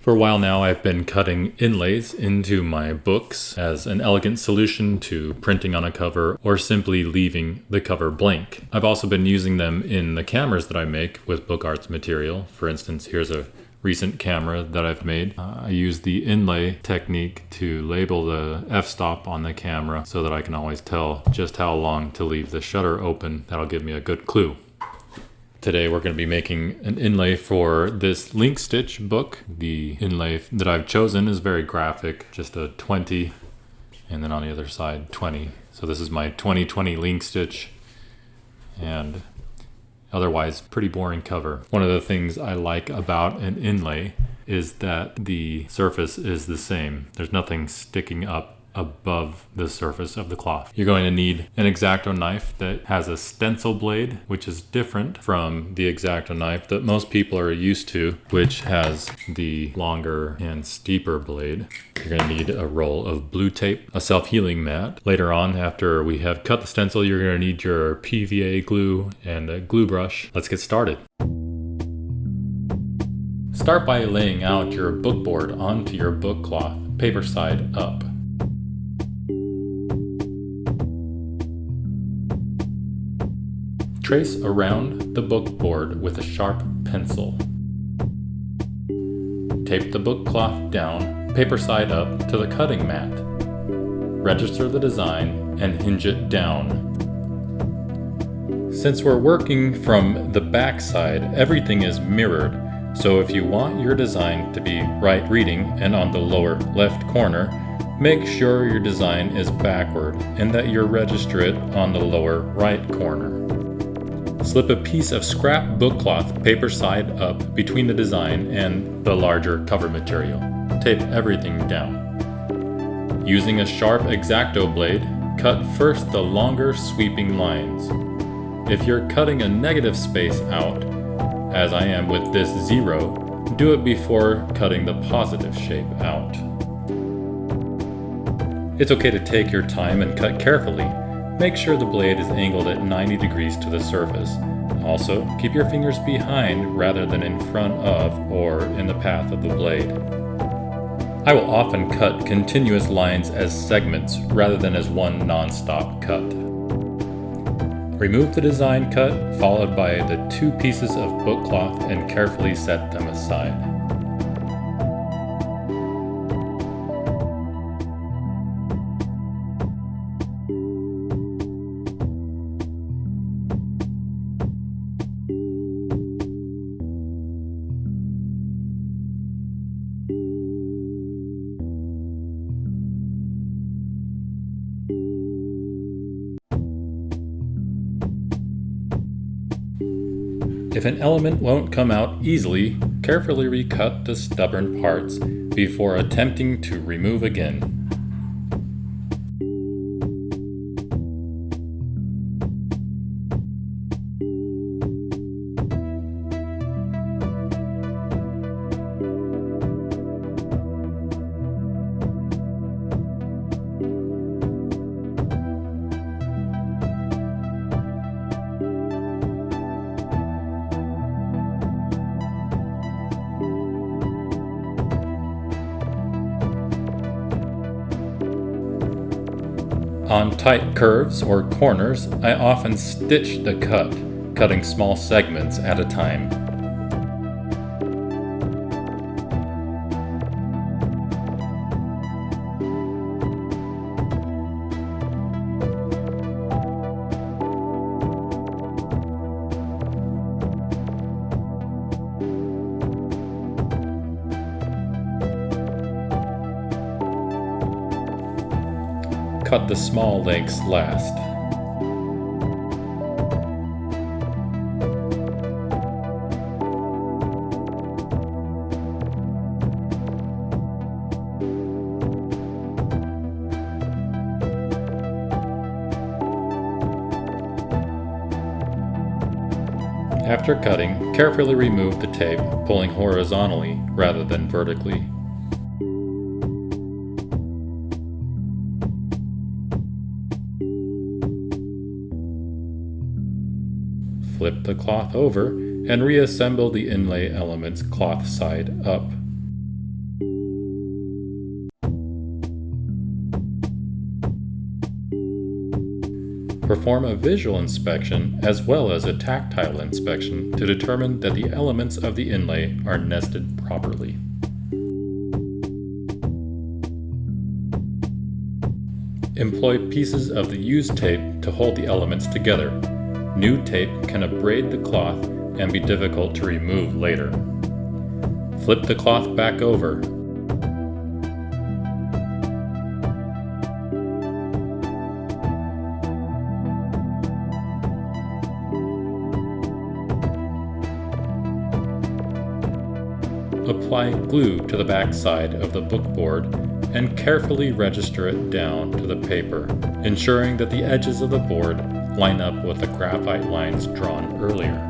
For a while now, I've been cutting inlays into my books as an elegant solution to printing on a cover or simply leaving the cover blank. I've also been using them in the cameras that I make with book arts material. For instance, here's a recent camera that I've made. I use the inlay technique to label the f-stop on the camera so that I can always tell just how long to leave the shutter open. That'll give me a good clue. Today we're going to be making an inlay for this link stitch book. The inlay that I've chosen is very graphic, just a 20 and then on the other side 20. So this is my 2020 link stitch and otherwise pretty boring cover. One of the things I like about an inlay is that the surface is the same. There's nothing sticking up above the surface of the cloth. You're going to need an X-acto knife that has a stencil blade, which is different from the X-acto knife that most people are used to, which has the longer and steeper blade. You're going to need a roll of blue tape, a self-healing mat. Later on, after we have cut the stencil, you're going to need your PVA glue and a glue brush. Let's get started. Start by laying out your book board onto your book cloth, paper side up. Trace around the book board with a sharp pencil. Tape the book cloth down, paper side up, to the cutting mat. Register the design and hinge it down. Since we're working from the back side, everything is mirrored, so if you want your design to be right reading and on the lower left corner, make sure your design is backward and that you register it on the lower right corner. Slip a piece of scrap book cloth paper side up between the design and the larger cover material. Tape everything down. Using a sharp X-acto blade, cut first the longer sweeping lines. If you're cutting a negative space out, as I am with this 0, do it before cutting the positive shape out. It's okay to take your time and cut carefully. Make sure the blade is angled at 90 degrees to the surface. Also, keep your fingers behind rather than in front of or in the path of the blade. I will often cut continuous lines as segments rather than as one non-stop cut. Remove the design cut, followed by the 2 pieces of book cloth, and carefully set them aside. If an element won't come out easily, carefully recut the stubborn parts before attempting to remove again. On tight curves or corners, I often stitch the cut, cutting small segments at a time. Cut the small lengths last. After cutting, carefully remove the tape, pulling horizontally rather than vertically. Flip the cloth over and reassemble the inlay elements cloth side up. Perform a visual inspection as well as a tactile inspection to determine that the elements of the inlay are nested properly. Employ pieces of the used tape to hold the elements together. New tape can abrade the cloth and be difficult to remove later. Flip the cloth back over. Apply glue to the back side of the book board and carefully register it down to the paper, ensuring that the edges of the board line up with the graphite lines drawn earlier.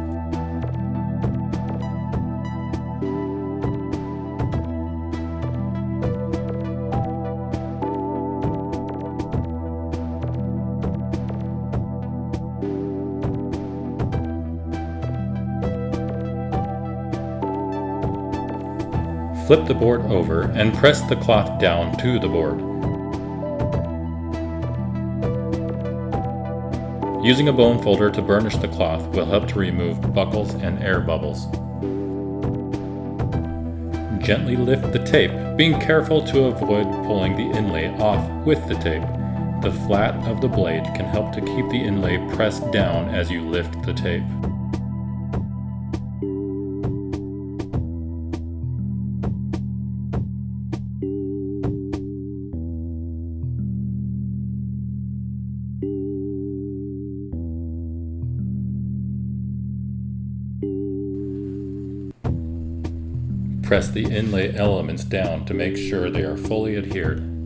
Flip the board over and press the cloth down to the board. Using a bone folder to burnish the cloth will help to remove buckles and air bubbles. Gently lift the tape, being careful to avoid pulling the inlay off with the tape. The flat of the blade can help to keep the inlay pressed down as you lift the tape. Press the inlay elements down to make sure they are fully adhered.